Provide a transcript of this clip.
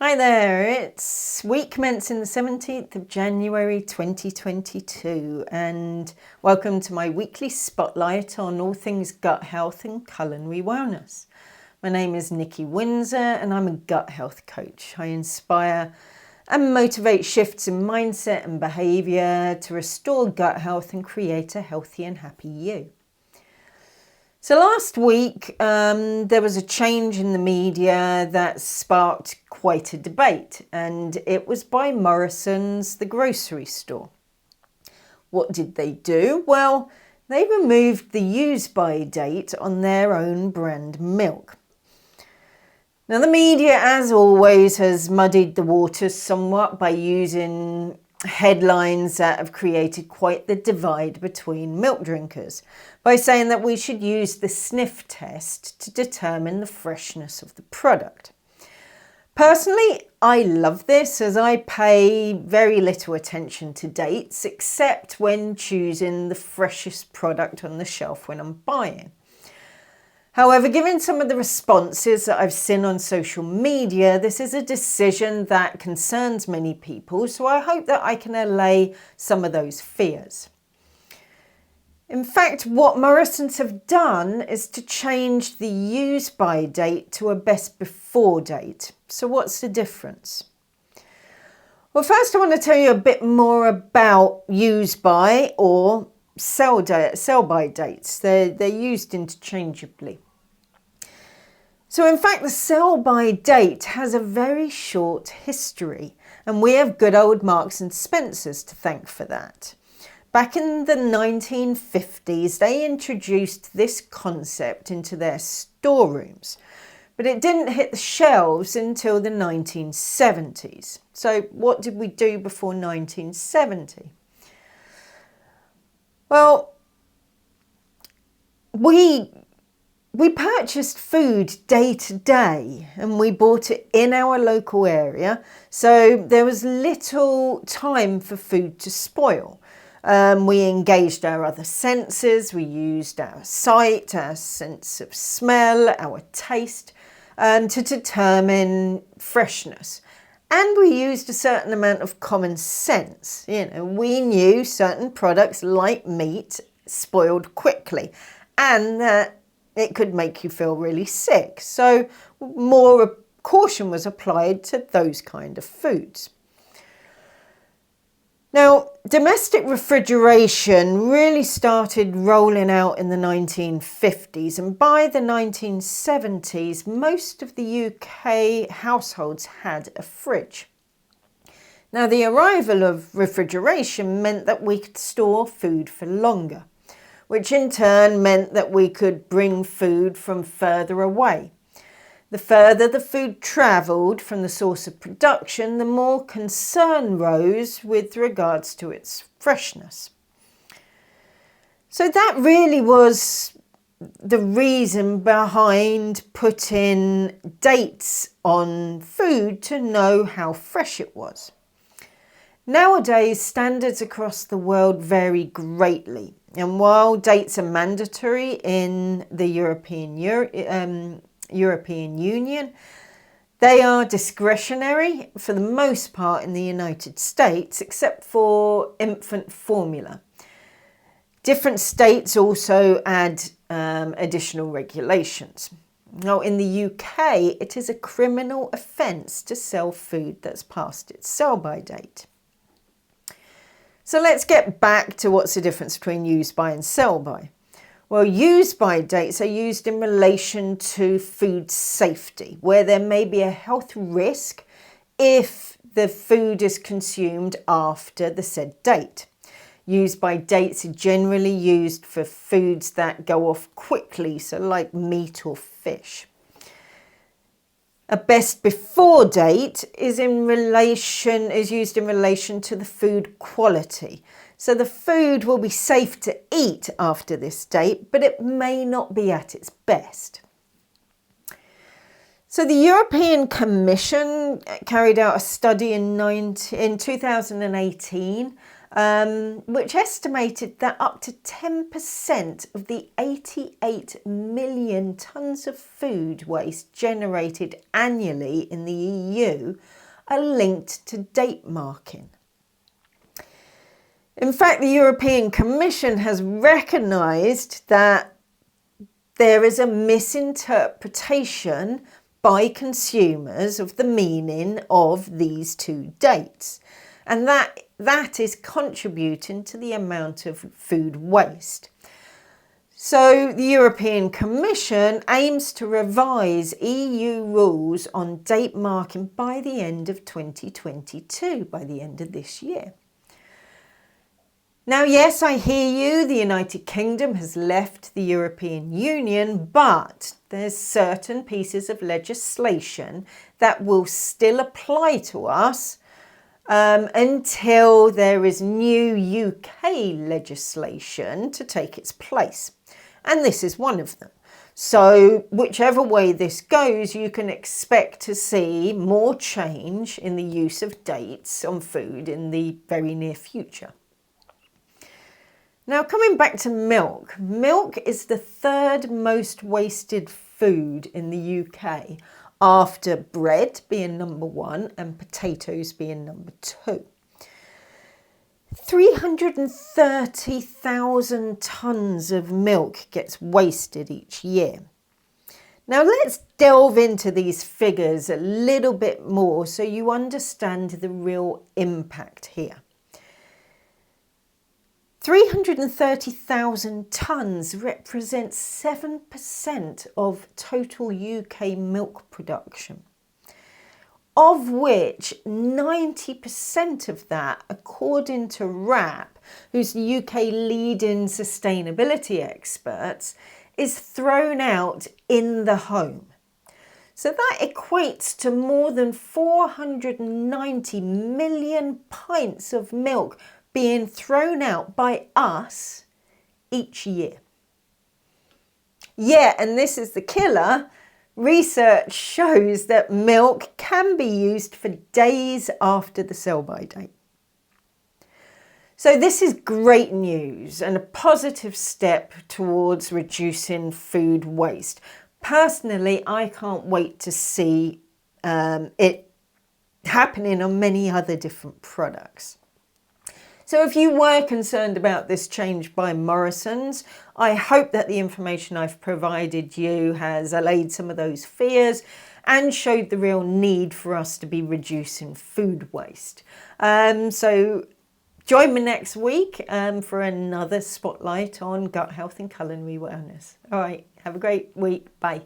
Hi there, it's week commencing the 17th of January 2022 and welcome to my weekly spotlight on all things gut health and culinary wellness. My name is Nikkie Windsor and I'm a gut health coach. I inspire and motivate shifts in mindset and behaviour to restore gut health and create a healthy and happy you. So last week, there was a change in the media that sparked quite a debate, and it was by Morrisons, the grocery store. What did they do? Well, they removed the use-by date on their own brand milk. Now, the media, as always, has muddied the waters somewhat by using headlines that have created quite the divide between milk drinkers by saying that we should use the sniff test to determine the freshness of the product. Personally, I love this as I pay very little attention to dates except when choosing the freshest product on the shelf when I'm buying. However, given some of the responses that I've seen on social media, this is a decision that concerns many people, so I hope that I can allay some of those fears. In fact, what Morrisons have done is to change the use-by date to a best before date. So what's the difference? Well, first I want to tell you a bit more about use-by or sell-by dates. They're used interchangeably. So in fact, the sell-by date has a very short history, and we have good old Marks and Spencers to thank for that. Back in the 1950s, they introduced this concept into their storerooms, but it didn't hit the shelves until the 1970s. So what did we do before 1970? Well, we purchased food day to day and we bought it in our local area, so there was little time for food to spoil. We engaged our other senses, we used our sight, our sense of smell, our taste to determine freshness. And we used a certain amount of common sense. We knew certain products like meat spoiled quickly and that it could make you feel really sick. So more caution was applied to those kind of foods. Now, domestic refrigeration really started rolling out in the 1950s, and by the 1970s, most of the UK households had a fridge. Now, the arrival of refrigeration meant that we could store food for longer, which in turn meant that we could bring food from further away. The further the food travelled from the source of production, the more concern rose with regards to its freshness. So that really was the reason behind putting dates on food to know how fresh it was. Nowadays, standards across the world vary greatly, and while dates are mandatory in the European Union, they are discretionary for the most part in the United States, except for infant formula. Different states also add additional regulations. Now, in the UK, it is a criminal offence to sell food that's past its sell-by date. So let's get back to what's the difference between use-by and sell-by. Well, use-by dates are used in relation to food safety, where there may be a health risk if the food is consumed after the said date. Use-by dates are generally used for foods that go off quickly, so like meat or fish. A best before date is used in relation to the food quality. So the food will be safe to eat after this date, but it may not be at its best. So the European Commission carried out a study in 2018 which estimated that up to 10% of the 88 million tonnes of food waste generated annually in the EU are linked to date marking. In fact, the European Commission has recognised that there is a misinterpretation by consumers of the meaning of these two dates, and that is contributing to the amount of food waste. So the European Commission aims to revise EU rules on date marking by the end of 2022, by the end of this year. Now, yes, I hear you, the United Kingdom has left the European Union, but there's certain pieces of legislation that will still apply to us until there is new UK legislation to take its place. And this is one of them. So whichever way this goes, you can expect to see more change in the use of dates on food in the very near future. Now, coming back to milk. Milk is the third most wasted food in the UK, after bread being number one and potatoes being number two. 330,000 tonnes of milk gets wasted each year. Now, let's delve into these figures a little bit more so you understand the real impact here. 330,000 tonnes represents 7% of total UK milk production, of which 90% of that, according to WRAP, who's the UK leading sustainability experts, is thrown out in the home. So that equates to more than 490 million pints of milk being thrown out by us each year. Yeah, and this is the killer. Research shows that milk can be used for days after the sell-by date. So this is great news and a positive step towards reducing food waste. Personally, I can't wait to see it happening on many other different products. So if you were concerned about this change by Morrisons, I hope that the information I've provided you has allayed some of those fears and showed the real need for us to be reducing food waste. So join me next week for another spotlight on gut health and culinary wellness. All right, have a great week. Bye.